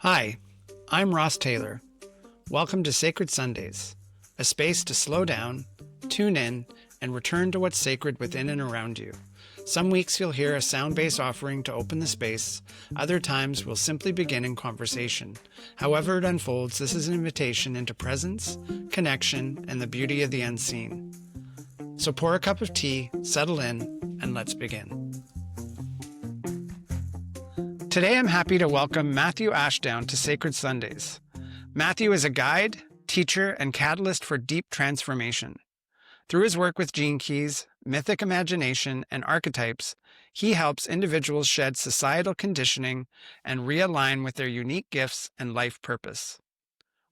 Hi, I'm Ross Tayler. Welcome to Sacred Sundays, a space to slow down, tune in, and return to what's sacred within and around you. Some weeks you'll hear a sound-based offering to open the space. Other times we'll simply begin in conversation. However it unfolds, this is an invitation into presence, connection, and the beauty of the unseen. So pour a cup of tea, settle in, and let's begin. Today I'm happy to welcome Matthew Ashdown to Sacred Sundays. Matthew is a guide, teacher, and catalyst for deep transformation. Through his work with gene keys, mythic imagination, and archetypes, he helps individuals shed societal conditioning and realign with their unique gifts and life purpose.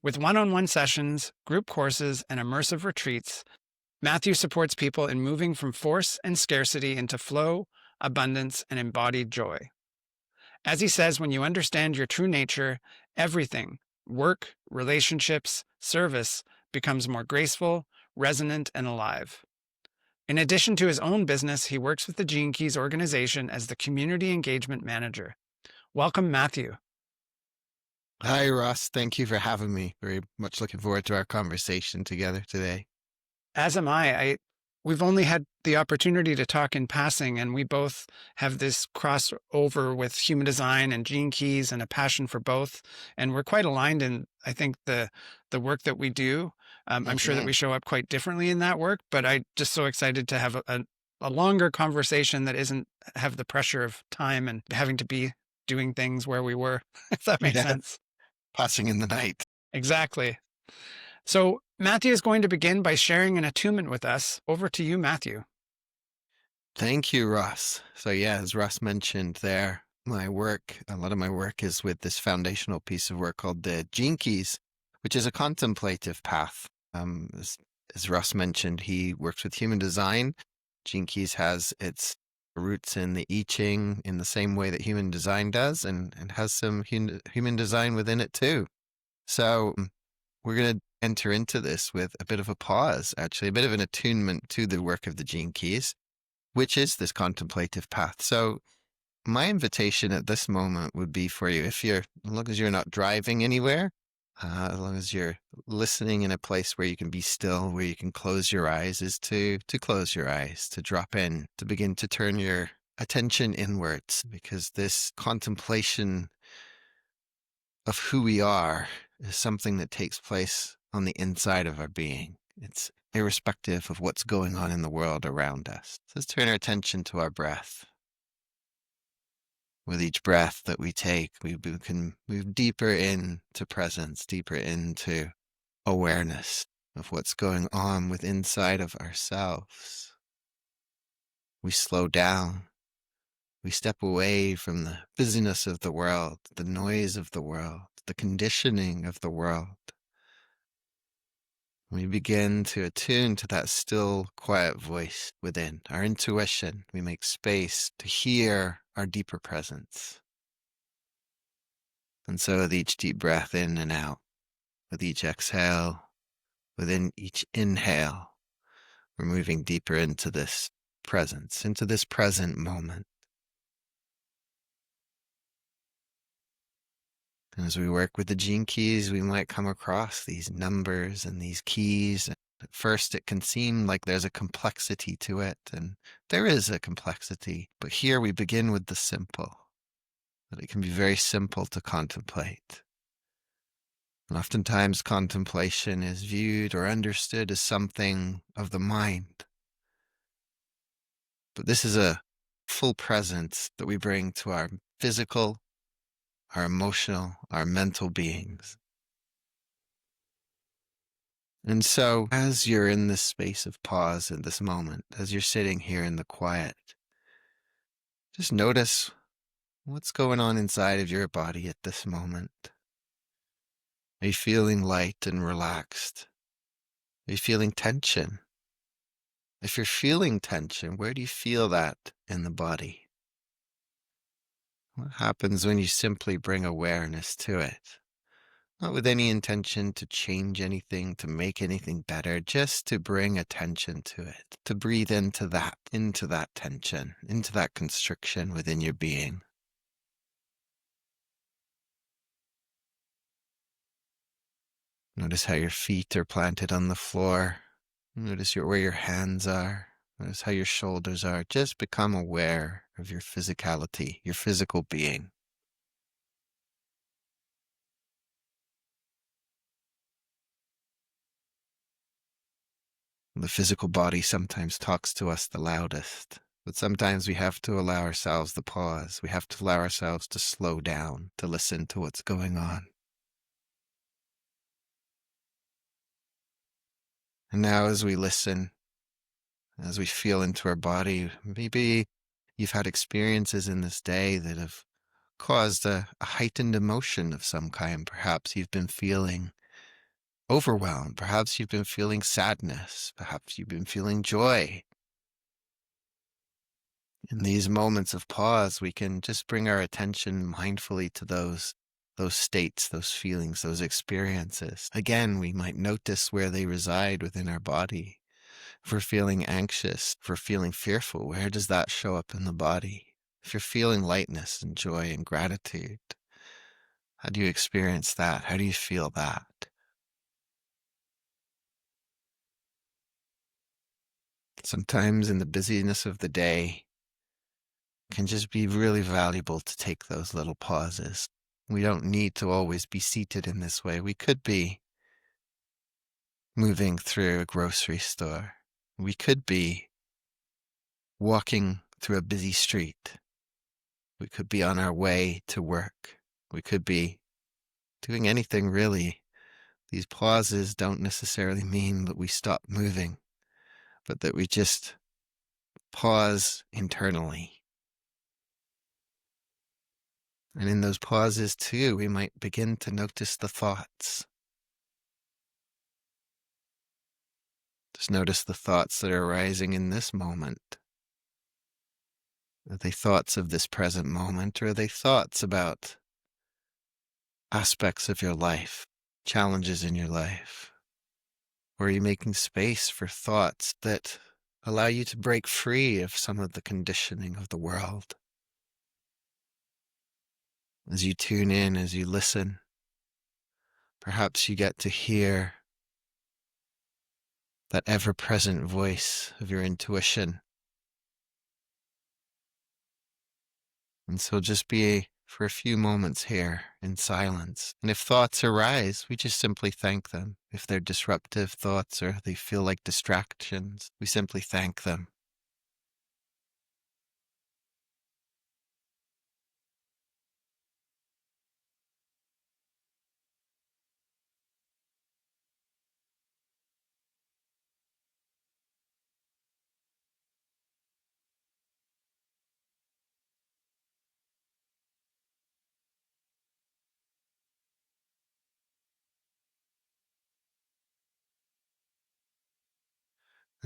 With one-on-one sessions, group courses, and immersive retreats, Matthew supports people in moving from force and scarcity into flow, abundance, and embodied joy. As he says, when you understand your true nature, everything, work, relationships, service, becomes more graceful, resonant, and alive. In addition to his own business, he works with the Gene Keys organization as the Community Engagement Manager. Welcome, Matthew. Hi, Ross. Thank you for having me. Very much looking forward to our conversation together today. As am I. We've only had the opportunity to talk in passing, and we both have this crossover with human design and gene keys and a passion for both. And we're quite aligned in, I think, the work that we do. I'm sure that we show up quite differently in that work, but I'm just so excited to have a longer conversation that isn't have the pressure of time and having to be doing things where we were, if that makes sense. Passing in the night. Exactly. So Matthew is going to begin by sharing an attunement with us. Over to you, Matthew. Thank you, Ross. So yeah, as Ross mentioned there, a lot of my work is with this foundational piece of work called the Gene Keys, which is a contemplative path. As Ross mentioned, he works with human design. Gene Keys has its roots in the I Ching in the same way that human design does, and has some human design within it too. So we're going to enter into this with a bit of a pause, actually, a bit of an attunement to the work of the Gene Keys, which is this contemplative path. So my invitation at this moment would be for you, as long as you're not driving anywhere, as long as you're listening in a place where you can be still, where you can close your eyes, is to close your eyes, to drop in, to begin to turn your attention inwards, because this contemplation of who we are is something that takes place on the inside of our being. It's irrespective of what's going on in the world around us. So let's turn our attention to our breath. With each breath that we take, we can move deeper into presence, deeper into awareness of what's going on with inside of ourselves. We slow down. We step away from the busyness of the world, the noise of the world, the conditioning of the world. We begin to attune to that still, quiet voice within, our intuition. We make space to hear our deeper presence. And so with each deep breath in and out, with each exhale, within each inhale, we're moving deeper into this presence, into this present moment. And as we work with the Gene Keys, we might come across these numbers and these keys. At first, it can seem like there's a complexity to it, and there is a complexity. But here we begin with the simple, that it can be very simple to contemplate. And oftentimes, contemplation is viewed or understood as something of the mind. But this is a full presence that we bring to our physical, our emotional, our mental beings. And so as you're in this space of pause in this moment, as you're sitting here in the quiet, just notice what's going on inside of your body at this moment. Are you feeling light and relaxed? Are you feeling tension? If you're feeling tension, where do you feel that in the body? What happens when you simply bring awareness to it? Not with any intention to change anything, to make anything better, just to bring attention to it, to breathe into that tension, into that constriction within your being. Notice how your feet are planted on the floor. Notice where your hands are. Notice how your shoulders are. Just become aware of your physicality, your physical being. The physical body sometimes talks to us the loudest, but sometimes we have to allow ourselves the pause. We have to allow ourselves to slow down, to listen to what's going on. And now as we listen, as we feel into our body, maybe you've had experiences in this day that have caused a heightened emotion of some kind. Perhaps you've been feeling overwhelmed. Perhaps you've been feeling sadness. Perhaps you've been feeling joy. In these moments of pause, we can just bring our attention mindfully to those states, those feelings, those experiences. Again, we might notice where they reside within our body. If we're feeling anxious, if we're feeling fearful, where does that show up in the body? If you're feeling lightness and joy and gratitude, how do you experience that? How do you feel that? Sometimes in the busyness of the day, it can just be really valuable to take those little pauses. We don't need to always be seated in this way. We could be moving through a grocery store. We could be walking through a busy street. We could be on our way to work. We could be doing anything really. These pauses don't necessarily mean that we stop moving, but that we just pause internally. And in those pauses too, we might begin to notice the thoughts. Just notice the thoughts that are arising in this moment. Are they thoughts of this present moment, or are they thoughts about aspects of your life, challenges in your life? Or are you making space for thoughts that allow you to break free of some of the conditioning of the world? As you tune in, as you listen, perhaps you get to hear that ever-present voice of your intuition. And so just be for a few moments here in silence. And if thoughts arise, we just simply thank them. If they're disruptive thoughts or they feel like distractions, we simply thank them.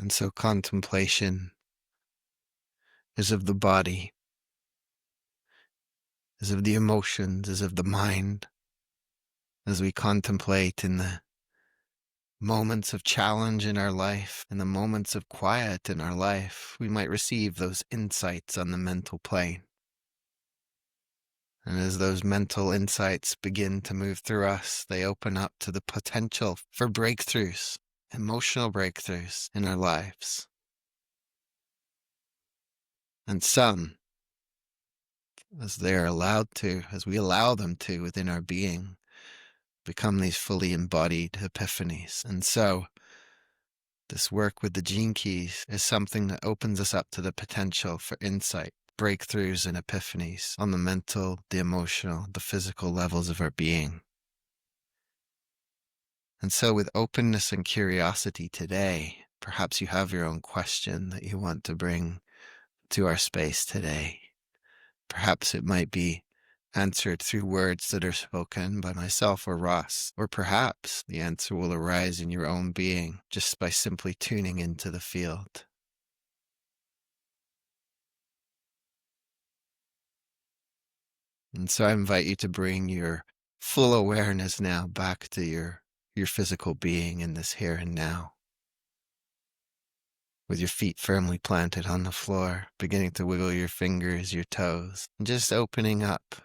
And so contemplation is of the body, is of the emotions, is of the mind. As we contemplate in the moments of challenge in our life, in the moments of quiet in our life, we might receive those insights on the mental plane. And as those mental insights begin to move through us, they open up to the potential for breakthroughs, emotional breakthroughs in our lives. And some, as they're allowed to, as we allow them to within our being, become these fully embodied epiphanies. And so this work with the gene keys is something that opens us up to the potential for insight, breakthroughs and epiphanies on the mental, the emotional, the physical levels of our being. And so with openness and curiosity today, perhaps you have your own question that you want to bring to our space today. Perhaps it might be answered through words that are spoken by myself or Ross, or perhaps the answer will arise in your own being just by simply tuning into the field. And so I invite you to bring your full awareness now back to your physical being in this here and now. With your feet firmly planted on the floor, beginning to wiggle your fingers, your toes, and just opening up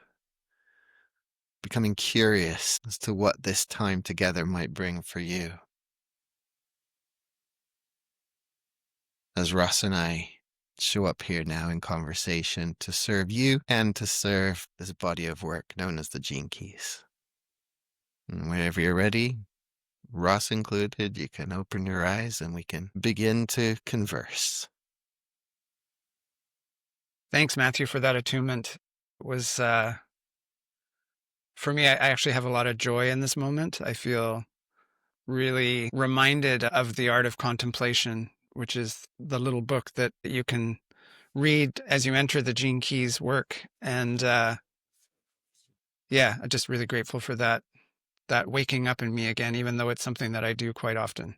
becoming curious as to what this time together might bring for you. As Russ and I show up here now in conversation to serve you and to serve this body of work known as the Gene Keys. And whenever you're ready, Russ included, you can open your eyes and we can begin to converse. Thanks, Matthew, for that attunement. It was, for me, I actually have a lot of joy in this moment. I feel really reminded of the art of contemplation, which is the little book that you can read as you enter the Gene Keys work. And I'm just really grateful for that waking up in me again, even though it's something that I do quite often.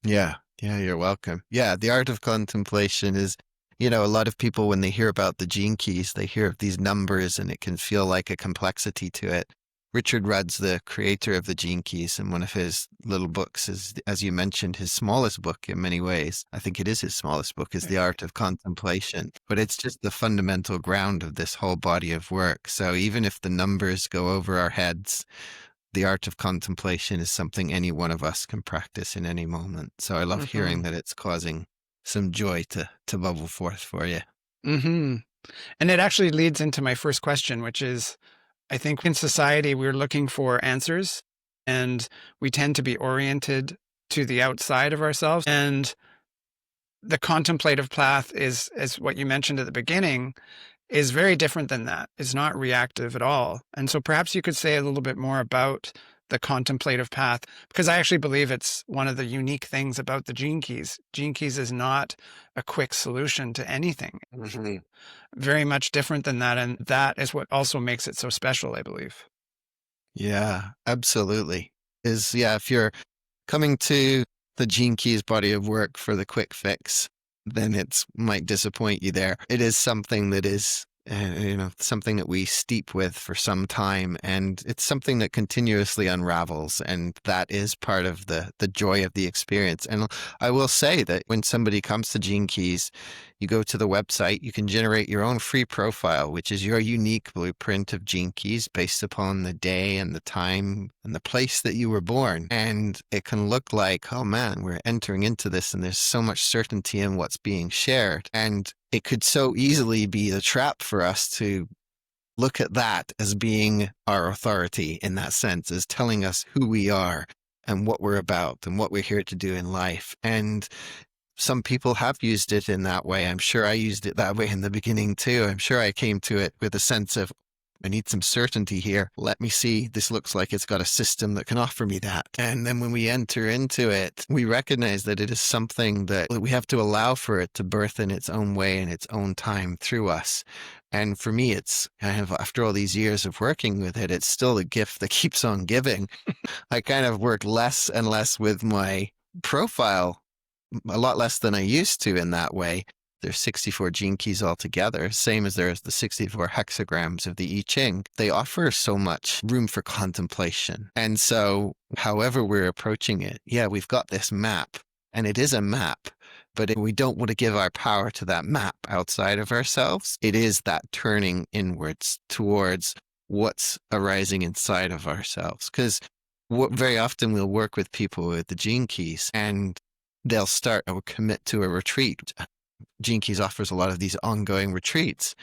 Yeah, you're welcome. Yeah, the art of contemplation is, a lot of people, when they hear about the Gene Keys, they hear of these numbers and it can feel like a complexity to it. Richard Rudd's the creator of the Gene Keys, and one of his little books is, as you mentioned, his smallest book in many ways. I think it is his smallest book, is The Art of Contemplation. But it's just the fundamental ground of this whole body of work. So even if the numbers go over our heads, the art of contemplation is something any one of us can practice in any moment. So I love hearing that it's causing some joy to bubble forth for you. Mm-hmm. And it actually leads into my first question, which is, I think in society, we're looking for answers and we tend to be oriented to the outside of ourselves. And the contemplative path is, as what you mentioned at the beginning, is very different than that. It's not reactive at all. And so perhaps you could say a little bit more about the contemplative path, because I actually believe it's one of the unique things about the Gene Keys. Gene Keys is not a quick solution to anything. Mm-hmm. Very much different than that. And that is what also makes it so special, I believe. Yeah, absolutely. If you're coming to the Gene Keys body of work for the quick fix, then it might disappoint you there. It is something that is, something that we steep with for some time, and it's something that continuously unravels, and that is part of the joy of the experience. And I will say that when somebody comes to Gene Keys, you go to the website, you can generate your own free profile, which is your unique blueprint of Gene Keys based upon the day and the time and the place that you were born. And it can look like, oh man, we're entering into this and there's so much certainty in what's being shared. And it could so easily be the trap for us to look at that as being our authority in that sense, as telling us who we are and what we're about and what we're here to do in life. And some people have used it in that way. I'm sure I used it that way in the beginning too. I'm sure I came to it with a sense of, I need some certainty here. Let me see. This looks like it's got a system that can offer me that. And then when we enter into it, we recognize that it is something that we have to allow for it to birth in its own way in its own time through us. And for me, it's kind of, after all these years of working with it, it's still a gift that keeps on giving. I kind of work less and less with my profile, a lot less than I used to in that way. There's 64 Gene Keys altogether, same as there's the 64 hexagrams of the I Ching. They offer so much room for contemplation. And so however we're approaching it, we've got this map, and it is a map, but we don't want to give our power to that map outside of ourselves. It is that turning inwards towards what's arising inside of ourselves. Because very often we'll work with people with the Gene Keys, and they'll start or commit to a retreat. Gene Keys offers a lot of these ongoing retreats,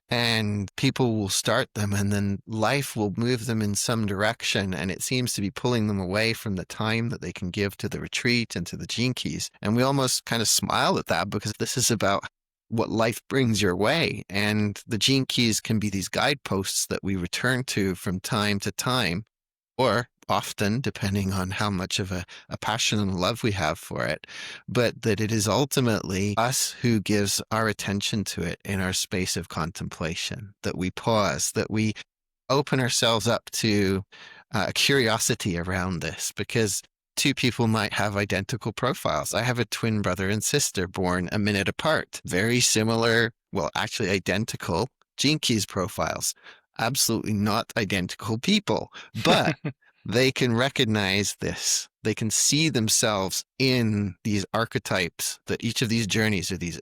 and people will start them, and then life will move them in some direction, and it seems to be pulling them away from the time that they can give to the retreat and to the Gene Keys. And we almost kind of smile at that, because this is about what life brings your way. And the Gene Keys can be these guideposts that we return to from time to time, or often, depending on how much of a passion and love we have for it, but that it is ultimately us who gives our attention to it in our space of contemplation, that we pause, that we open ourselves up to a curiosity around this, because two people might have identical profiles. I have a twin brother and sister born a minute apart, very similar, well, actually identical Gene Keys profiles. Absolutely not identical people, but they can recognize this. They can see themselves in these archetypes, that each of these journeys or these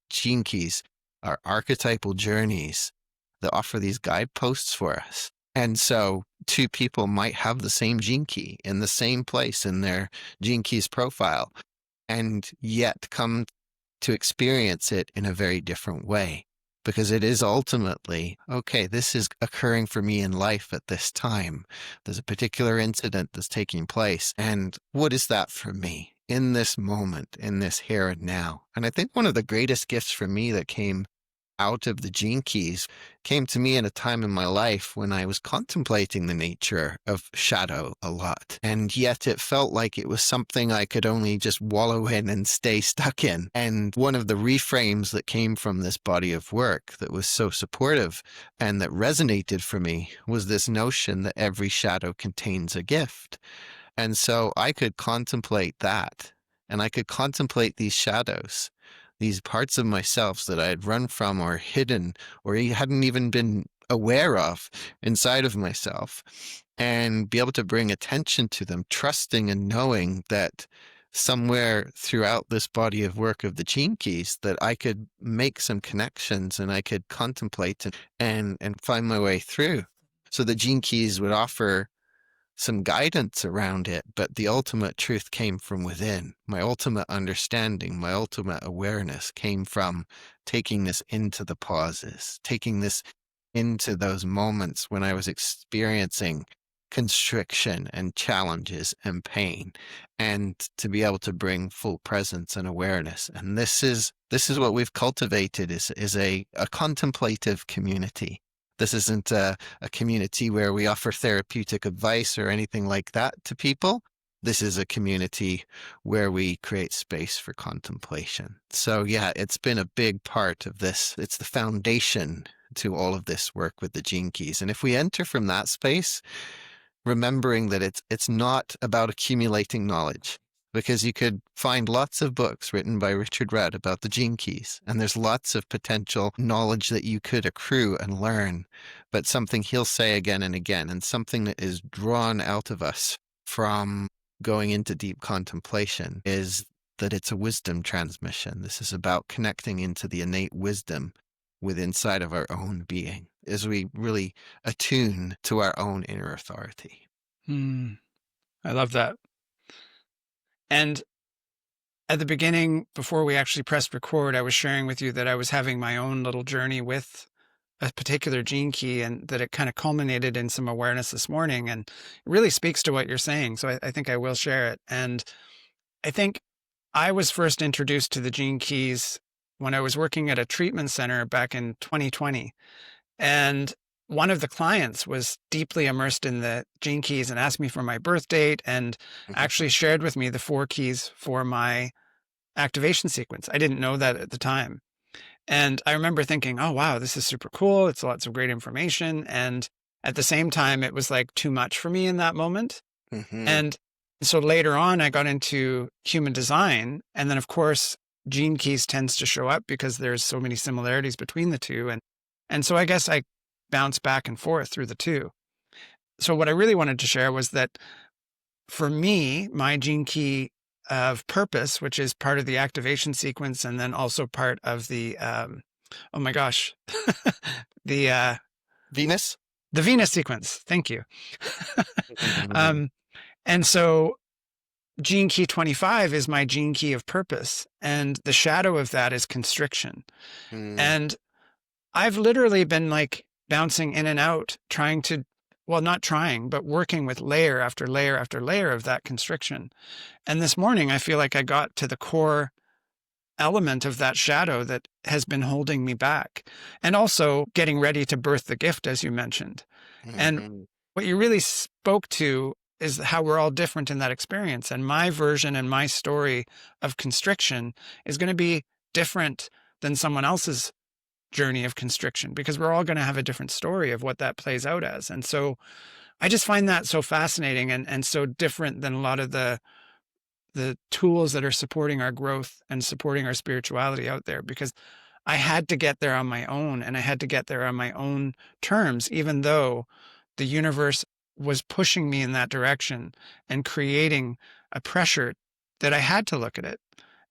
Gene Keys are archetypal journeys that offer these guideposts for us. And so two people might have the same gene key in the same place in their gene keys profile, and yet come to experience it in a very different way. Because it is ultimately, okay, this is occurring for me in life at this time. There's a particular incident that's taking place. And what is that for me in this moment, in this here and now? And I think one of the greatest gifts for me that came out of the gene keys came to me in a time in my life when I was contemplating the nature of shadow a lot. And yet it felt like it was something I could only just wallow in and stay stuck in. And one of the reframes that came from this body of work that was so supportive and that resonated for me was this notion that every shadow contains a gift. And so I could contemplate that, and I could contemplate these shadows, these parts of myself that I had run from or hidden or hadn't even been aware of inside of myself, and be able to bring attention to them, trusting and knowing that somewhere throughout this body of work of the gene keys that I could make some connections and I could contemplate and find my way through. So the gene keys would offer some guidance around it, but the ultimate truth came from within. My ultimate understanding, my ultimate awareness came from taking this into the pauses, taking this into those moments when I was experiencing constriction and challenges and pain, and to be able to bring full presence and awareness. And this is what we've cultivated is a contemplative community. This isn't a community where we offer therapeutic advice or anything like that to people. This is a community where we create space for contemplation. So yeah, it's been a big part of this. It's the foundation to all of this work with the gene keys. And if we enter from that space, remembering that it's not about accumulating knowledge, because you could find lots of books written by Richard Rudd about the gene keys, and there's lots of potential knowledge that you could accrue and learn, but something he'll say again and again, and something that is drawn out of us from going into deep contemplation, is that it's a wisdom transmission. This is about connecting into the innate wisdom within inside of our own being as we really attune to our own inner authority. I love that. And at the beginning, before we actually pressed record, I was sharing with you that I was having my own little journey with a particular gene key, and that it kind of culminated in some awareness this morning. And it really speaks to what you're saying. So I think I will share it. And I think I was first introduced to the gene keys when I was working at a treatment center back in 2020. And one of the clients was deeply immersed in the gene keys and asked me for my birth date, and actually shared with me the 4 keys for my activation sequence. I didn't know that at the time. And I remember thinking, oh, wow, this is super cool. It's lots of great information. And at the same time, it was like too much for me in that moment. And so later on, I got into human design. And then, of course, gene keys tends to show up because there's so many similarities between the two. And so I guess I bounce back and forth through the two. So what I really wanted to share was that for me, my gene key of purpose, which is part of the activation sequence and then also part of the, oh my gosh, the Venus? The Venus sequence. Thank you. And so gene key 25 is my gene key of purpose. And the shadow of that is constriction. And I've literally been like bouncing in and out, trying to, well, not trying, but working with layer after layer after layer of that constriction. And this morning, I feel like I got to the core element of that shadow that has been holding me back, and also getting ready to birth the gift, as you mentioned. And what you really spoke to is how we're all different in that experience. And my version and my story of constriction is going to be different than someone else's journey of constriction, because we're all going to have a different story of what that plays out as. And so I just find that so fascinating and so different than a lot of the tools that are supporting our growth and supporting our spirituality out there, because I had to get there on my own, and I had to get there on my own terms, even though the universe was pushing me in that direction and creating a pressure that I had to look at it.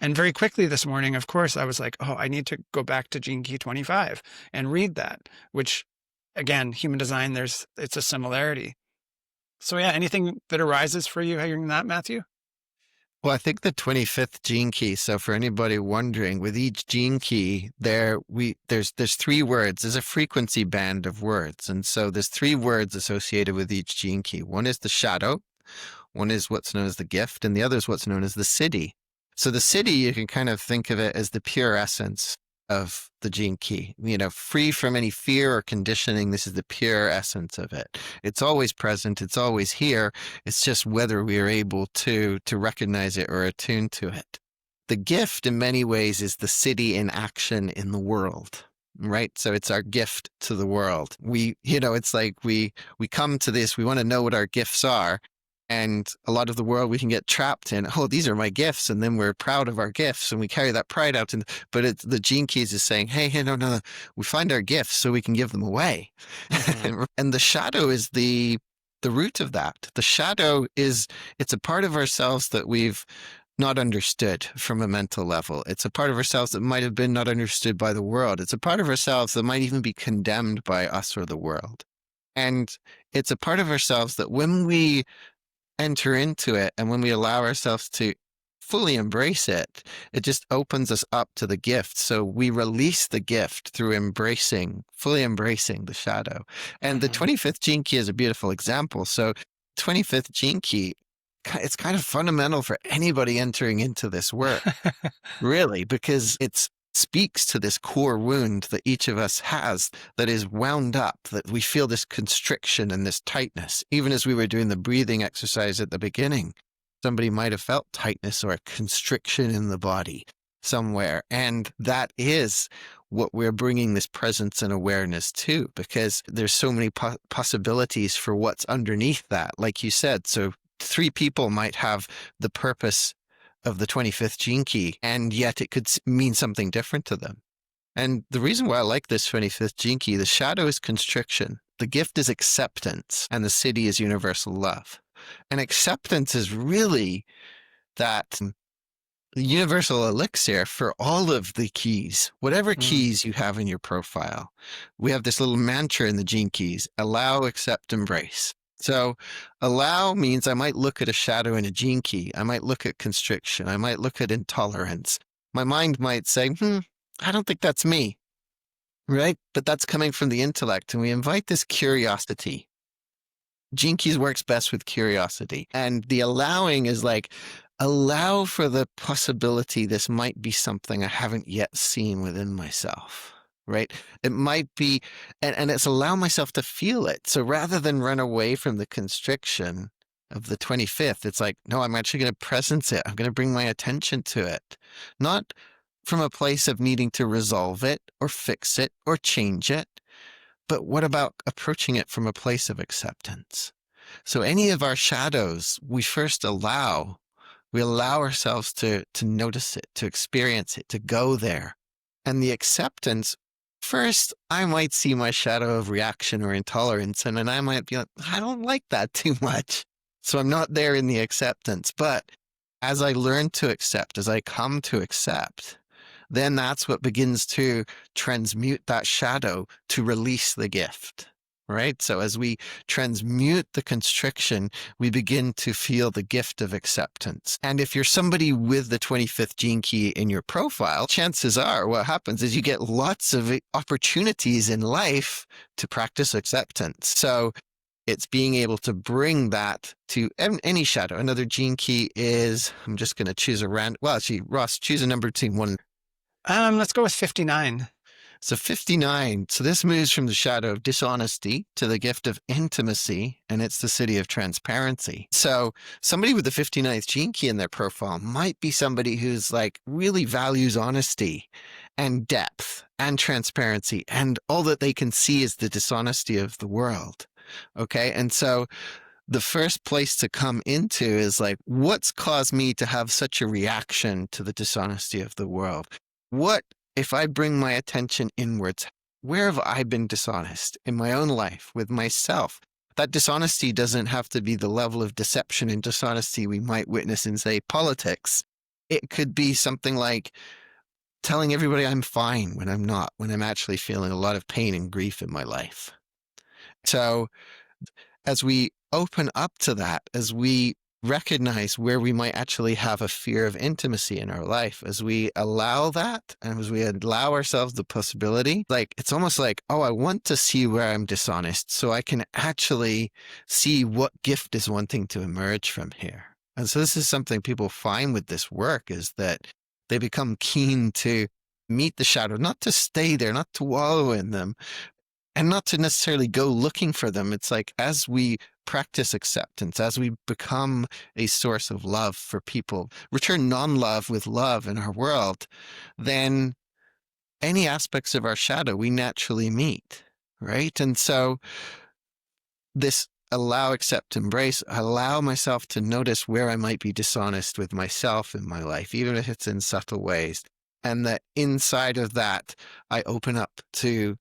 And very quickly this morning, of course, I was like, oh, I need to go back to Gene Key 25 and read that, which again, human design, it's a similarity. So yeah, anything that arises for you hearing that, Matthew? Well, I think the 25th gene key. So for anybody wondering, with each gene key, there's three words. There's a frequency band of words. And so there's three words associated with each gene key. One is the shadow, one is what's known as the gift, and the other is what's known as the Siddhi. So the Siddhi, you can kind of think of it as the pure essence of the gene key, free from any fear or conditioning. This is the pure essence of it. It's always present. It's always here. It's just whether we are able to recognize it or attune to it. The gift in many ways is the Siddhi in action in the world. Right. So it's our gift to the world. It's like we come to this, we want to know what our gifts are. And a lot of the world we can get trapped in, oh, these are my gifts. And then we're proud of our gifts and we carry that pride out. But the Gene Keys is saying, hey, no, we find our gifts so we can give them away. Mm-hmm. And the shadow is the root of that. The shadow it's a part of ourselves that we've not understood from a mental level. It's a part of ourselves that might have been not understood by the world. It's a part of ourselves that might even be condemned by us or the world. And it's a part of ourselves that when we enter into it and when we allow ourselves to fully embrace it, it just opens us up to the gift. So we release the gift through fully embracing the shadow. And the 25th gene key is a beautiful example. So 25th gene key, it's kind of fundamental for anybody entering into this work, really, because it speaks to this core wound that each of us has that is wound up, that we feel this constriction and this tightness. Even as we were doing the breathing exercise at the beginning, somebody might have felt tightness or a constriction in the body somewhere. And that is what we're bringing this presence and awareness to, because there's so many possibilities for what's underneath that. Like you said, so 3 people might have the purpose of the 25th gene key, and yet it could mean something different to them. And the reason why I like this 25th gene key, the shadow is constriction, the gift is acceptance, and the Siddhi is universal love. And acceptance is really that universal elixir for all of the keys, whatever keys you have in your profile. We have this little mantra in the gene keys: allow, accept, embrace. So allow means I might look at a shadow in a gene key. I might look at constriction. I might look at intolerance. My mind might say, I don't think that's me, right? But that's coming from the intellect. And we invite this curiosity. Gene keys works best with curiosity. And the allowing is like, allow for the possibility this might be something I haven't yet seen within myself. Right? It might be, and it's allow myself to feel it. So rather than run away from the constriction of the 25th, it's like, no, I'm actually going to presence it. I'm going to bring my attention to it. Not from a place of needing to resolve it or fix it or change it, but what about approaching it from a place of acceptance? So any of our shadows, we allow ourselves to notice it, to experience it, to go there. And the acceptance, first, I might see my shadow of reaction or intolerance, and then I might be like, I don't like that too much. So I'm not there in the acceptance. But as I learn to accept, as I come to accept, then that's what begins to transmute that shadow to release the gift. Right? So as we transmute the constriction, we begin to feel the gift of acceptance. And if you're somebody with the 25th gene key in your profile, chances are what happens is you get lots of opportunities in life to practice acceptance. So it's being able to bring that to any shadow. Another gene key is, I'm just going to choose a random, well, actually, Ross, choose a number between 1 and... Let's go with 59. So 59. So this moves from the shadow of dishonesty to the gift of intimacy, and it's the Siddhi of transparency. So somebody with the 59th gene key in their profile might be somebody who's like really values honesty and depth and transparency, and all that they can see is the dishonesty of the world. Okay. And so the first place to come into is like, what's caused me to have such a reaction to the dishonesty of the world? What, if I bring my attention inwards, where have I been dishonest in my own life with myself? That dishonesty doesn't have to be the level of deception and dishonesty we might witness in, say, politics. It could be something like telling everybody I'm fine when I'm not, when I'm actually feeling a lot of pain and grief in my life. So as we open up to that, as we recognize where we might actually have a fear of intimacy in our life, as we allow that and as we allow ourselves the possibility, like it's almost like, oh, I want to see where I'm dishonest so I can actually see what gift is wanting to emerge from here. And so this is something people find with this work, is that they become keen to meet the shadow, not to stay there, not to wallow in them, and not to necessarily go looking for them. It's like, as we practice acceptance, as we become a source of love for people, return non-love with love in our world, then any aspects of our shadow we naturally meet, right? And so this allow, accept, embrace, allow myself to notice where I might be dishonest with myself in my life, even if it's in subtle ways. And that inside of that, I open up to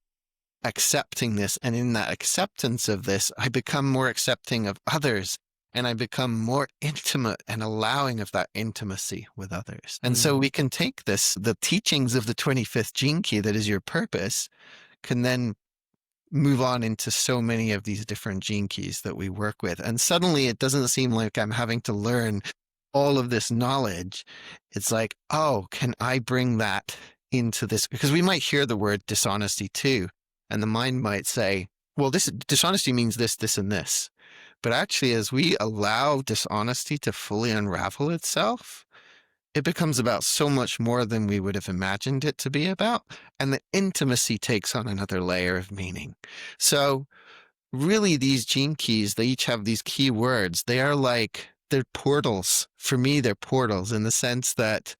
accepting this. And in that acceptance of this, I become more accepting of others, and I become more intimate and allowing of that intimacy with others. And so we can take this, the teachings of the 25th gene key, that is your purpose, can then move on into so many of these different gene keys that we work with. And suddenly it doesn't seem like I'm having to learn all of this knowledge. It's like, oh, can I bring that into this? Because we might hear the word dishonesty too. And the mind might say, well, this dishonesty means this, this, and this. But actually, as we allow dishonesty to fully unravel itself, it becomes about so much more than we would have imagined it to be about. And the intimacy takes on another layer of meaning. So really, these gene keys, they each have these key words. They are like, they're portals. For me, they're portals in the sense that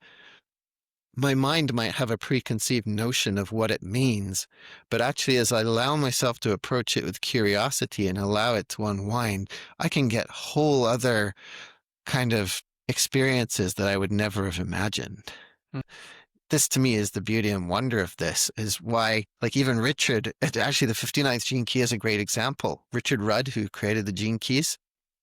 my mind might have a preconceived notion of what it means, but actually, as I allow myself to approach it with curiosity and allow it to unwind, I can get whole other kind of experiences that I would never have imagined. This to me is the beauty and wonder of this, is why, like even Richard, actually the 59th gene key is a great example. Richard Rudd, who created the gene keys,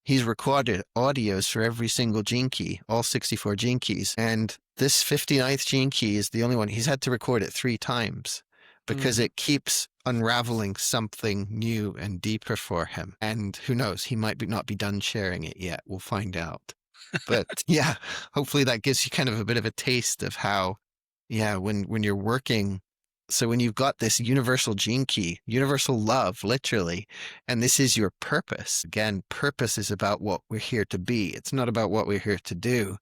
he's recorded audios for every single gene key, all 64 gene keys. And this 59th gene key is the only one. He's had to record it 3 times because it keeps unraveling something new and deeper for him. And who knows, he might not be done sharing it yet. We'll find out. But yeah, hopefully that gives you kind of a bit of a taste of how, yeah, when you're working. So when you've got this universal gene key, universal love, literally, and this is your purpose. Again, purpose is about what we're here to be. It's not about what we're here to do.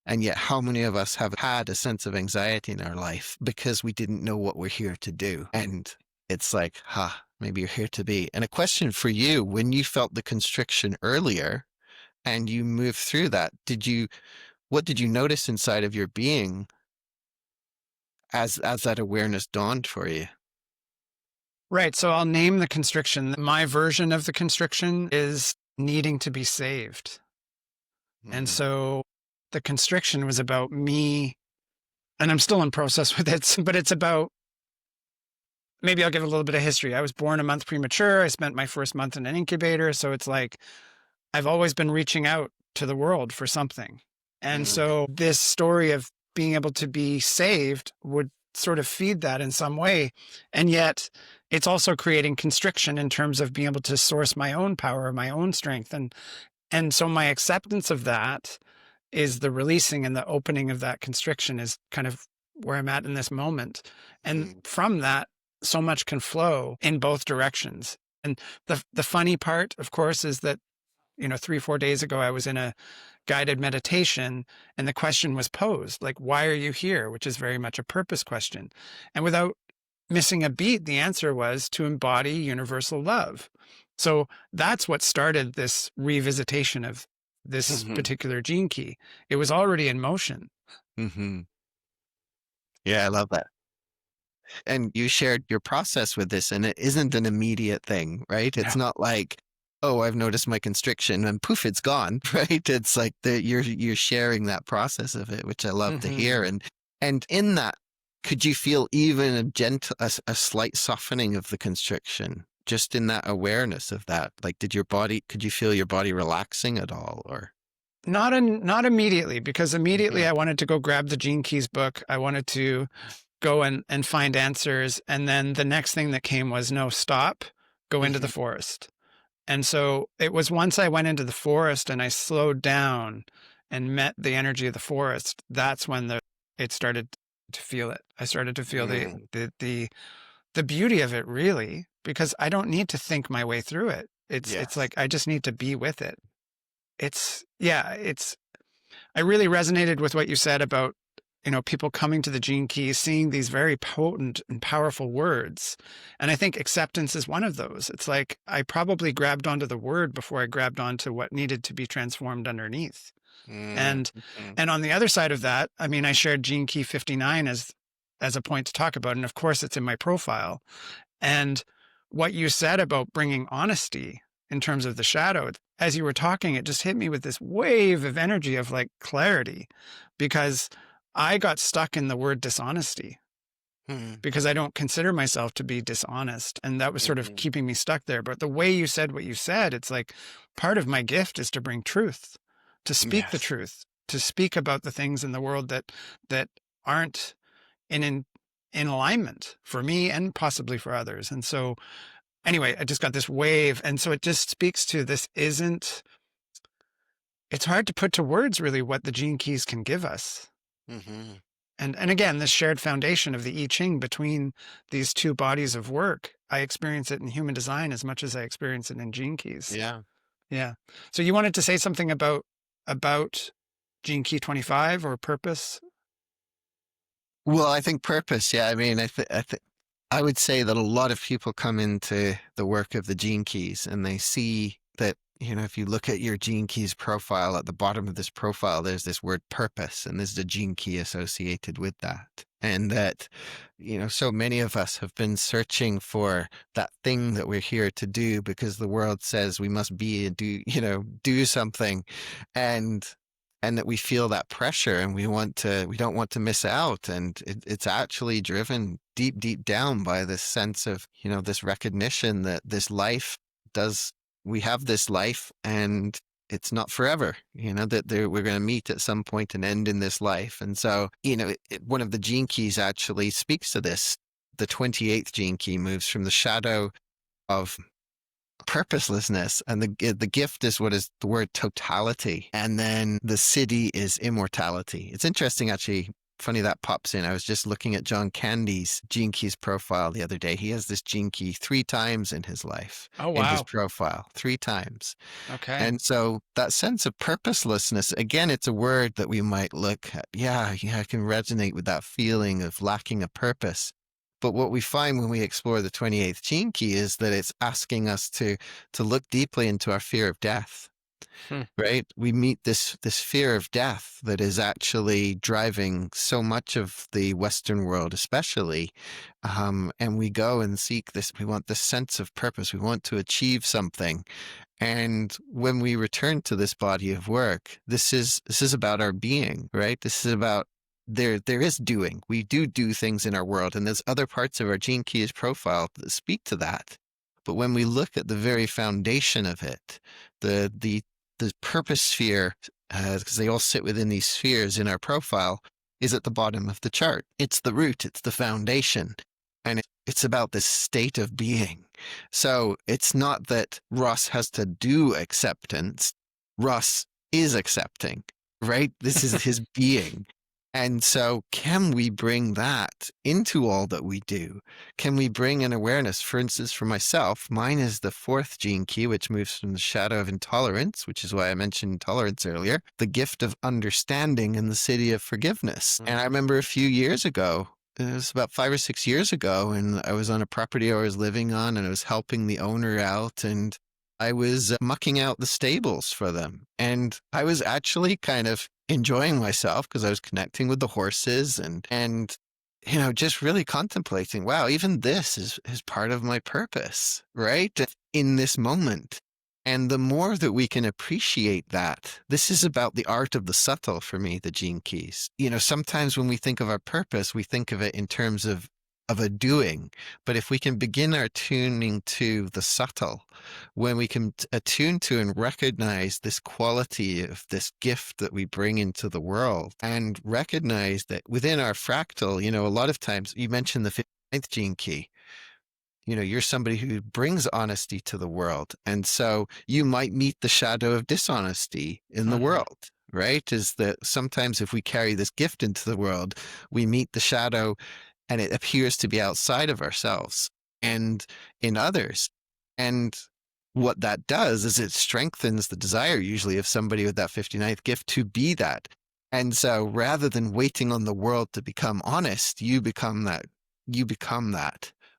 And yet how many of us have had a sense of anxiety in our life because we didn't know what we're here to do? And it's like, maybe you're here to be. And a question for you, when you felt the constriction earlier and you moved through that, what did you notice inside of your being as that awareness dawned for you? Right. So I'll name the constriction. My version of the constriction is needing to be saved. And so the constriction was about me, and I'm still in process with it, but it's about, maybe I'll give a little bit of history. I was born a month premature. I spent my first month in an incubator. So it's like, I've always been reaching out to the world for something. And so this story of being able to be saved would sort of feed that in some way. And yet it's also creating constriction in terms of being able to source my own power, my own strength. And so my acceptance of that is the releasing, and the opening of that constriction is kind of where I'm at in this moment. And from that, so much can flow in both directions. And the funny part, of course, is that, 3 or 4 days ago, I was in a guided meditation and the question was posed, like, why are you here? Which is very much a purpose question. And without missing a beat, the answer was to embody universal love. So that's what started this revisitation of this particular gene key. It was already in motion. Yeah, I love that. And you shared your process with this, and it isn't an immediate thing, right? It's not like, oh, I've noticed my constriction and poof, it's gone, right? It's like you're sharing that process of it, which I love to hear. And in that, could you feel even a slight softening of the constriction, just in that awareness of that? Like, could you feel your body relaxing at all, or? Not immediately, because immediately I wanted to go grab the Gene Keys book. I wanted to go and find answers. And then the next thing that came was, no, stop. go into the forest. And so it was once I went into the forest and I slowed down and met the energy of the forest, that's when it started to feel it. I started to feel the beauty of it, really, because I don't need to think my way through it. It's like I just need to be with it. I really resonated with what you said about, people coming to the Gene Keys, seeing these very potent and powerful words. And I think acceptance is one of those. It's like I probably grabbed onto the word before I grabbed onto what needed to be transformed underneath. And on the other side of that, I mean, I shared Gene Key 59 as a point to talk about. And of course, it's in my profile. And what you said about bringing honesty in terms of the shadow, as you were talking, it just hit me with this wave of energy of like clarity, because I got stuck in the word dishonesty because I don't consider myself to be dishonest. And that was sort of keeping me stuck there. But the way you said what you said, it's like part of my gift is to bring truth, to speak the truth, to speak about the things in the world that aren't in alignment for me and possibly for others. And so anyway, I just got this wave. And so it just speaks to it's hard to put to words really what the Gene Keys can give us. And again, this shared foundation of the I Ching between these two bodies of work, I experience it in human design as much as I experience it in Gene Keys. Yeah. So you wanted to say something about Gene Key 25 or purpose? Well, I think purpose. Yeah. I mean, I would say that a lot of people come into the work of the Gene Keys and they see that, if you look at your Gene Keys profile, at the bottom of this profile, there's this word purpose, and there's the Gene Key associated with that. And that, so many of us have been searching for that thing that we're here to do because the world says we must be and do something. And that we feel that pressure and we don't want to miss out. And it's actually driven deep, deep down by this sense of, this recognition that we have this life and it's not forever, that we're going to meet at some point and end in this life. And so, one of the Gene Keys actually speaks to this. The 28th Gene Key moves from the shadow of purposelessness, and the gift is what is the word totality, and then the Siddhi is immortality. It's interesting, actually. Funny that pops in. I was just looking at John Candy's Gene Keys profile the other day. He has this Gene Key 3 times in his life. Oh, wow. In his profile, 3 times. Okay. And so that sense of purposelessness, again, it's a word that we might look at. Yeah, I can resonate with that feeling of lacking a purpose. But what we find when we explore the 28th Gene Key is that it's asking us to look deeply into our fear of death. Right? We meet this fear of death that is actually driving so much of the Western world, especially. And we go and seek this. We want this sense of purpose. We want to achieve something. And when we return to this body of work, this is about our being, right? This is about there is doing. We do things in our world. And there's other parts of our Gene Keys profile that speak to that. But when we look at the very foundation of it, the purpose sphere, because they all sit within these spheres in our profile, is at the bottom of the chart. It's the root, it's the foundation, and it's about this state of being. So it's not that Ross has to do acceptance. Ross is accepting, right? This is his being. And so can we bring that into all that we do? Can we bring an awareness? For instance, for myself, mine is the 4th Gene Key, which moves from the shadow of intolerance, which is why I mentioned intolerance earlier, the gift of understanding in the Siddhi of forgiveness. And I remember a few years ago, it was about 5 or 6 years ago, and I was on a property I was living on, and I was helping the owner out, and I was mucking out the stables for them. And I was actually kind of enjoying myself because I was connecting with the horses and just really contemplating, wow, even this is part of my purpose, right? In this moment. And the more that we can appreciate that, this is about the art of the subtle for me, the Gene Keys. Sometimes when we think of our purpose, we think of it in terms of a doing. But if we can begin our tuning to the subtle, when we can attune to and recognize this quality of this gift that we bring into the world, and recognize that within our fractal, a lot of times, you mentioned the 15th Gene Key. you're somebody who brings honesty to the world. And so you might meet the shadow of dishonesty in the world, right? Is that sometimes if we carry this gift into the world, we meet the shadow and it appears to be outside of ourselves and in others. And what that does is it strengthens the desire usually of somebody with that 59th gift to be that. And so rather than waiting on the world to become honest, you become that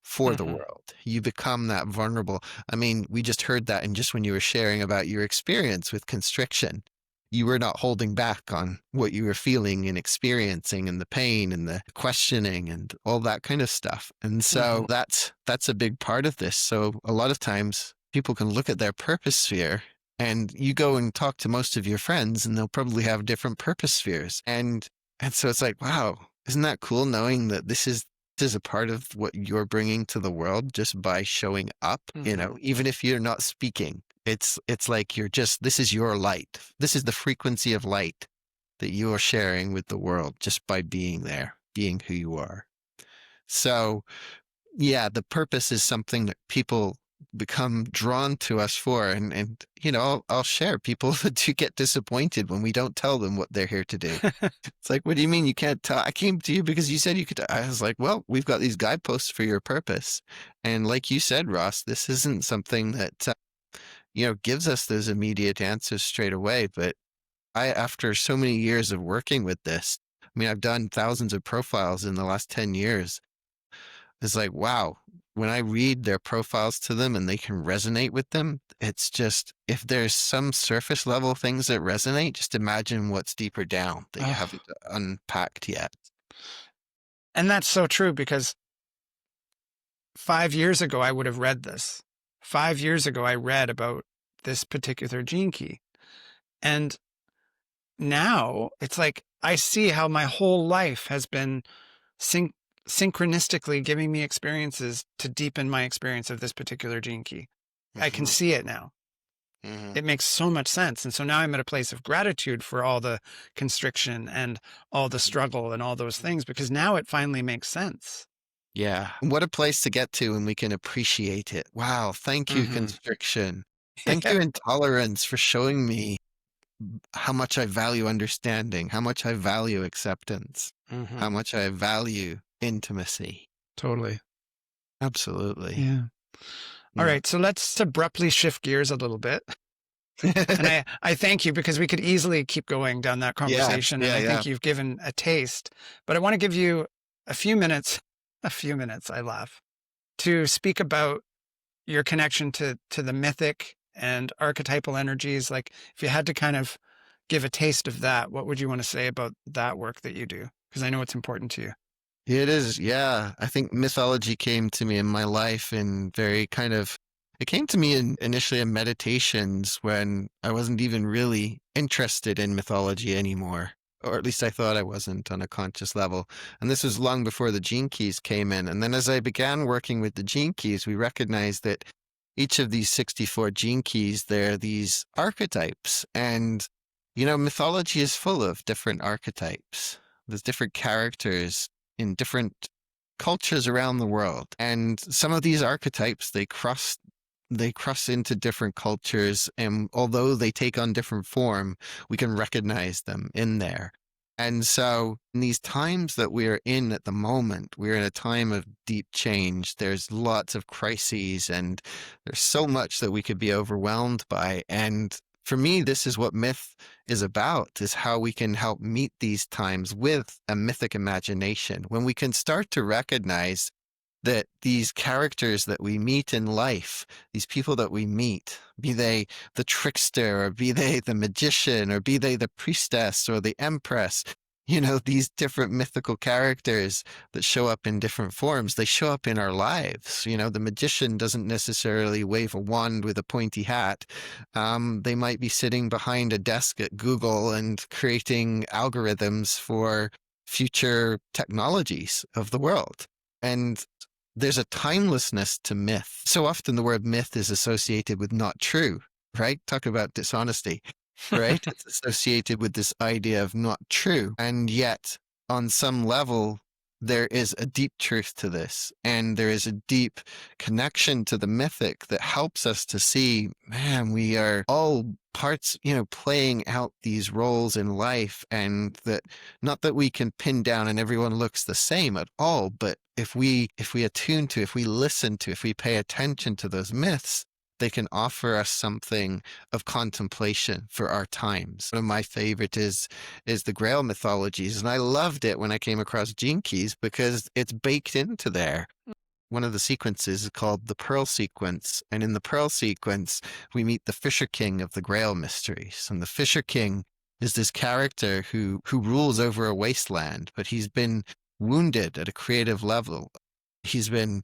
for the world. You become that vulnerable. I mean, we just heard that and just when you were sharing about your experience with constriction, you were not holding back on what you were feeling and experiencing and the pain and the questioning and all that kind of stuff. And so that's a big part of this. So a lot of times people can look at their purpose sphere and you go and talk to most of your friends and they'll probably have different purpose spheres. And so it's like, wow, isn't that cool knowing that this is a part of what you're bringing to the world just by showing up, even if you're not speaking. It's like this is your light. This is the frequency of light that you are sharing with the world just by being there, being who you are. So yeah, the purpose is something that people become drawn to us for. And I'll share people that do get disappointed when we don't tell them what they're here to do. It's like, what do you mean you can't tell? I came to you because you said you could. I was like, well, we've got these guideposts for your purpose. And like you said, Ross, this isn't something that, gives us those immediate answers straight away. But after so many years of working with this, I mean, I've done thousands of profiles in the last 10 years. It's like, wow, when I read their profiles to them and they can resonate with them, it's just, if there's some surface level things that resonate, just imagine what's deeper down that you haven't unpacked yet. And that's so true because 5 years ago, I would have read this. 5 years ago, I read about this particular gene key. And now it's like, I see how my whole life has been synchronistically giving me experiences to deepen my experience of this particular gene key. I can see it now. It makes so much sense. And so now I'm at a place of gratitude for all the constriction and all the struggle and all those things, because now it finally makes sense. Yeah. What a place to get to when we can appreciate it. Wow. Thank you, constriction. Thank you, intolerance, for showing me how much I value understanding, how much I value acceptance, how much I value intimacy. Totally. Absolutely. Yeah. All right. So let's abruptly shift gears a little bit. And I thank you because we could easily keep going down that conversation. And I think you've given a taste, but I want to give you a few minutes, I laugh, to speak about your connection to the mythic and archetypal energies. Like if you had to kind of give a taste of that, what would you want to say about that work that you do? Because I know it's important to you. It is. Yeah. I think mythology came to me in my life in it came to me initially in meditations when I wasn't even really interested in mythology anymore, or at least I thought I wasn't on a conscious level. And this was long before the gene keys came in. And then as I began working with the gene keys, we recognized that each of these 64 gene keys, they're these archetypes. And, mythology is full of different archetypes. There's different characters in different cultures around the world. And some of these archetypes, they cross into different cultures. And although they take on different form, we can recognize them in there. And so in these times that we're in at the moment, we're in a time of deep change. There's lots of crises and there's so much that we could be overwhelmed by. And for me, this is what myth is about, is how we can help meet these times with a mythic imagination. When we can start to recognize that these characters that we meet in life, these people that we meet, be they the trickster or be they the magician or be they the priestess or the empress, these different mythical characters that show up in different forms, they show up in our lives. The magician doesn't necessarily wave a wand with a pointy hat. They might be sitting behind a desk at Google and creating algorithms for future technologies of the world. And there's a timelessness to myth. So often the word myth is associated with not true, right? Talk about dishonesty, right? It's associated with this idea of not true. And yet, on some level, there is a deep truth to this, and there is a deep connection to the mythic that helps us to see, man, we are all parts, playing out these roles in life, and that not that we can pin down and everyone looks the same at all, but if we attune to, if we listen to, if we pay attention to those myths, they can offer us something of contemplation for our times. One of my favorite is the Grail mythologies, and I loved it when I came across Gene Keys because it's baked into there. One of the sequences is called the Pearl sequence, and in the Pearl sequence, we meet the Fisher King of the Grail mysteries. And the Fisher King is this character who rules over a wasteland, but he's been wounded at a creative level. He's been,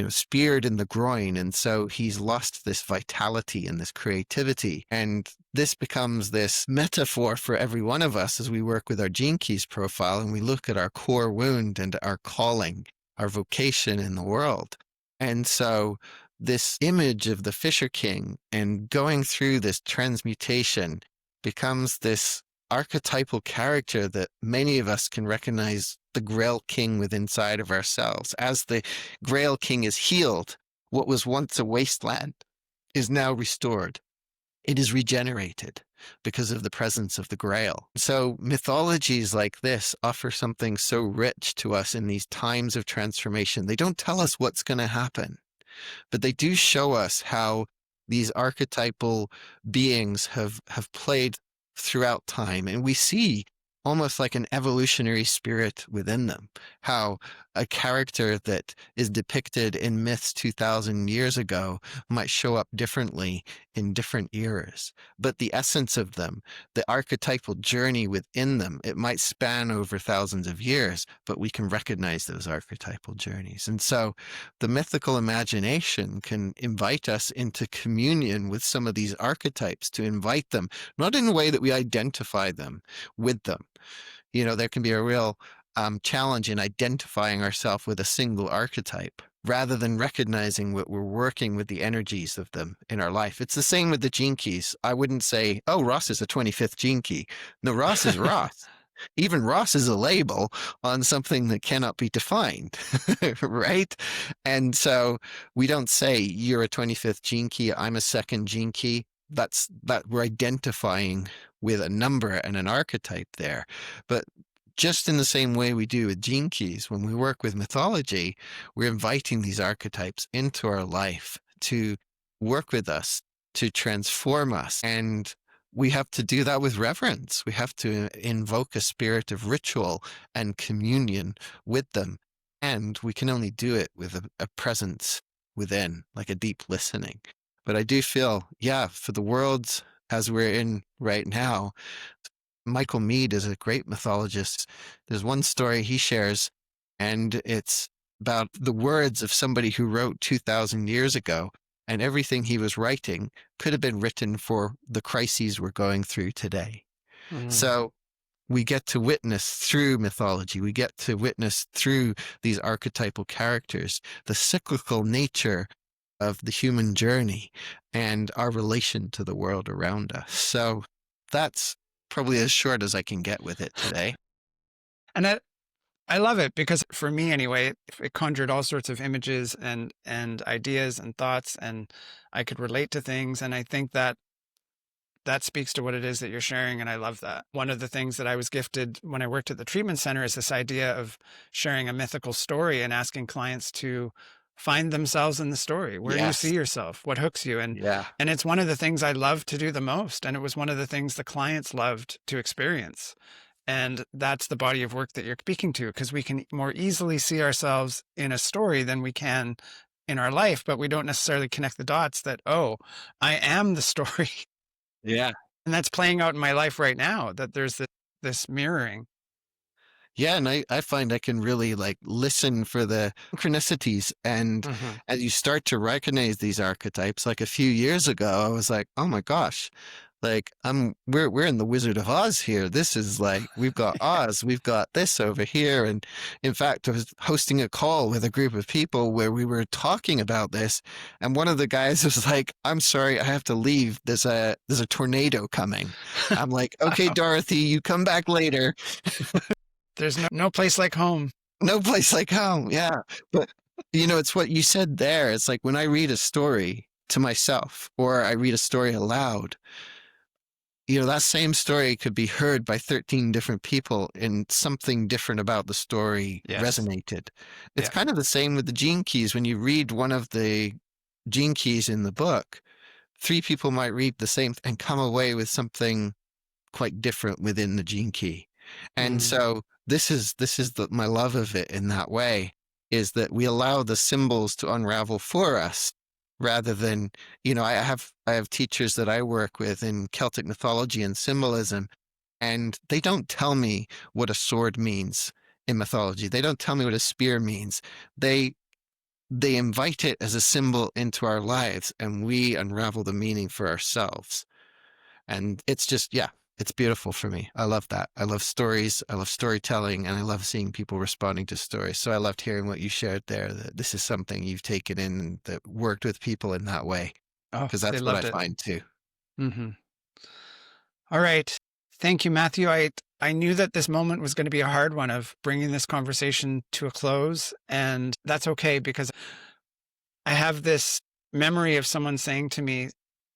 speared in the groin. And so he's lost this vitality and this creativity. And this becomes this metaphor for every one of us as we work with our Gene Keys profile and we look at our core wound and our calling, our vocation in the world. And so this image of the Fisher King and going through this transmutation becomes this archetypal character that many of us can recognize the Grail King within inside of ourselves. As the Grail King is healed, what was once a wasteland is now restored. It is regenerated because of the presence of the Grail. So mythologies like this offer something so rich to us in these times of transformation. They don't tell us what's going to happen, but they do show us how these archetypal beings have played throughout time. And we see almost like an evolutionary spirit within them, how a character that is depicted in myths 2,000 years ago might show up differently in different eras. But the essence of them, the archetypal journey within them, it might span over thousands of years, but we can recognize those archetypal journeys. And so the mythical imagination can invite us into communion with some of these archetypes, to invite them, not in a way that we identify them with them. There can be a real challenge in identifying ourselves with a single archetype rather than recognizing what we're working with the energies of them in our life. It's the same with the Gene Keys. I wouldn't say, oh, Ross is a 25th Gene Key. No, Ross is Ross. Even Ross is a label on something that cannot be defined, right? And so we don't say you're a 25th Gene Key, I'm a second Gene Key. That we're identifying with a number and an archetype there. But just in the same way we do with Gene Keys, when we work with mythology, we're inviting these archetypes into our life to work with us, to transform us. And we have to do that with reverence. We have to invoke a spirit of ritual and communion with them. And we can only do it with a presence within, like a deep listening. But I do feel, for the worlds as we're in right now, Michael Meade is a great mythologist. There's one story he shares, and it's about the words of somebody who wrote 2,000 years ago, and everything he was writing could have been written for the crises we're going through today. So we get to witness through mythology, we get to witness through these archetypal characters, the cyclical nature of the human journey and our relation to the world around us. So that's probably as short as I can get with it today. And I love it because for me anyway, it conjured all sorts of images and ideas and thoughts, and I could relate to things. And I think that speaks to what it is that you're sharing. And I love that. One of the things that I was gifted when I worked at the treatment center is this idea of sharing a mythical story and asking clients to find themselves in the story. Where do you see yourself? What hooks you? And it's one of the things I love to do the most. And it was one of the things the clients loved to experience. And that's the body of work that you're speaking to, because we can more easily see ourselves in a story than we can in our life, but we don't necessarily connect the dots that, oh, I am the story. Yeah. And that's playing out in my life right now, that there's this mirroring. Yeah, and I find I can really listen for the synchronicities, and as you start to recognize these archetypes, like a few years ago, I was like, oh my gosh, we're in the Wizard of Oz here. This is we've got Oz, we've got this over here. And in fact, I was hosting a call with a group of people where we were talking about this, and one of the guys was like, I'm sorry, I have to leave. There's a tornado coming. I'm like, okay, Dorothy, you come back later. There's no place like home. No place like home. Yeah. But, it's what you said there. It's like when I read a story to myself or I read a story aloud, that same story could be heard by 13 different people and something different about the story Yes. resonated. It's Yeah. kind of the same with the gene keys. When you read one of the gene keys in the book, three people might read the same and come away with something quite different within the gene key. And Mm. so my love of it in that way is that we allow the symbols to unravel for us rather than, I have teachers that I work with in Celtic mythology and symbolism, and they don't tell me what a sword means in mythology. They don't tell me what a spear means. They invite it as a symbol into our lives and we unravel the meaning for ourselves. And it's just, yeah, it's beautiful for me. I love that. I love stories. I love storytelling, and I love seeing people responding to stories. So I loved hearing what you shared there, that this is something you've taken in and that worked with people in that way, Oh, because they that's what I loved it. find too. Hmm. All right. Thank you, Matthew. I knew that this moment was going to be a hard one of bringing this conversation to a close, and that's okay because I have this memory of someone saying to me,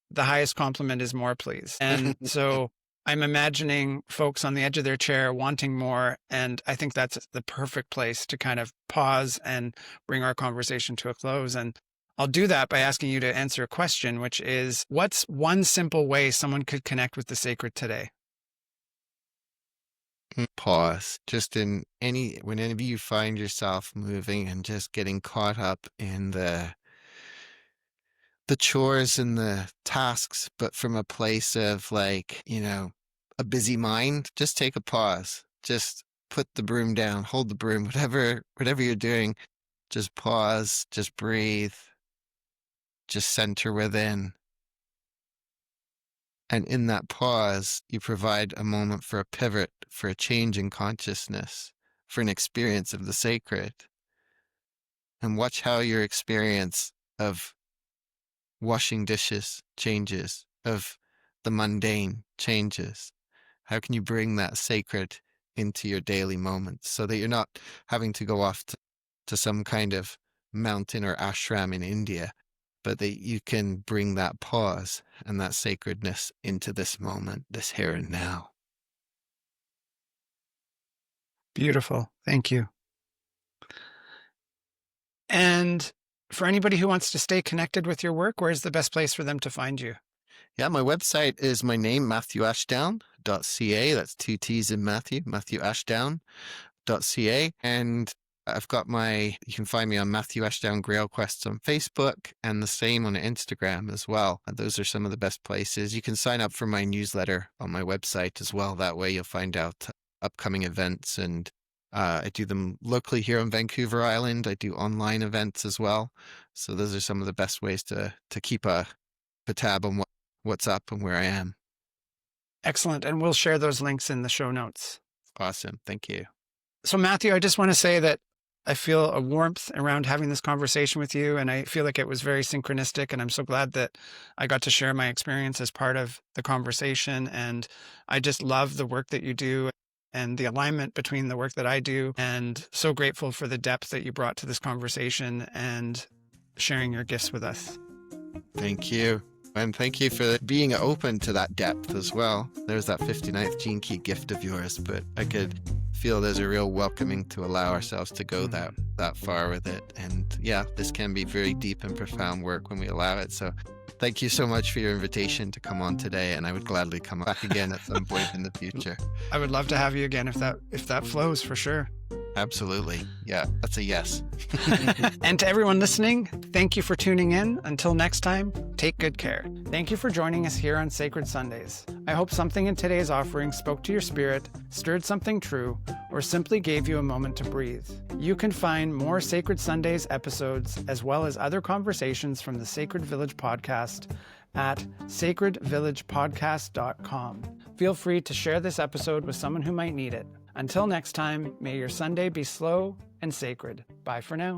the highest compliment is more, please. And so I'm imagining folks on the edge of their chair wanting more. And I think that's the perfect place to kind of pause and bring our conversation to a close. And I'll do that by asking you to answer a question, which is, what's one simple way someone could connect with the sacred today? Pause. Just whenever you find yourself moving and just getting caught up in the chores and the tasks, but from a place of like, a busy mind, just take a pause. Just put the broom down, hold the broom, whatever you're doing, just pause, just breathe, just center within. And in that pause, you provide a moment for a pivot, for a change in consciousness, for an experience of the sacred. And watch how your experience of washing dishes changes, of the mundane changes. How can you bring that sacred into your daily moments so that you're not having to go off to some kind of mountain or ashram in India, but that you can bring that pause and that sacredness into this moment, this here and now. Beautiful. Thank you. And for anybody who wants to stay connected with your work, where's the best place for them to find you? Yeah, my website is my name, MatthewAshdown.ca. That's two T's in Matthew, MatthewAshdown.ca. And you can find me on Matthew Ashdown Grail Quests on Facebook and the same on Instagram as well. And those are some of the best places. You can sign up for my newsletter on my website as well. That way you'll find out upcoming events, and I do them locally here on Vancouver Island. I do online events as well. So those are some of the best ways to keep a tab on what's up and where I am. Excellent. And we'll share those links in the show notes. Awesome. Thank you. So, Matthew, I just want to say that I feel a warmth around having this conversation with you, and I feel like it was very synchronistic, and I'm so glad that I got to share my experience as part of the conversation. And I just love the work that you do and the alignment between the work that I do, and so grateful for the depth that you brought to this conversation and sharing your gifts with us. Thank you. And thank you for being open to that depth as well. There's that 59th gene key gift of yours, but I could feel there's a real welcoming to allow ourselves to go that far with it. And yeah, this can be very deep and profound work when we allow it. So thank you so much for your invitation to come on today, and I would gladly come back again at some point in the future. I would love to have you again if that flows, for sure. Absolutely. Yeah, that's a yes. And to everyone listening, thank you for tuning in. Until next time, take good care. Thank you for joining us here on Sacred Sundays. I hope something in today's offering spoke to your spirit, stirred something true, or simply gave you a moment to breathe. You can find more Sacred Sundays episodes, as well as other conversations from the Sacred Village podcast, at sacredvillagepodcast.com. Feel free to share this episode with someone who might need it. Until next time, may your Sunday be slow and sacred. Bye for now.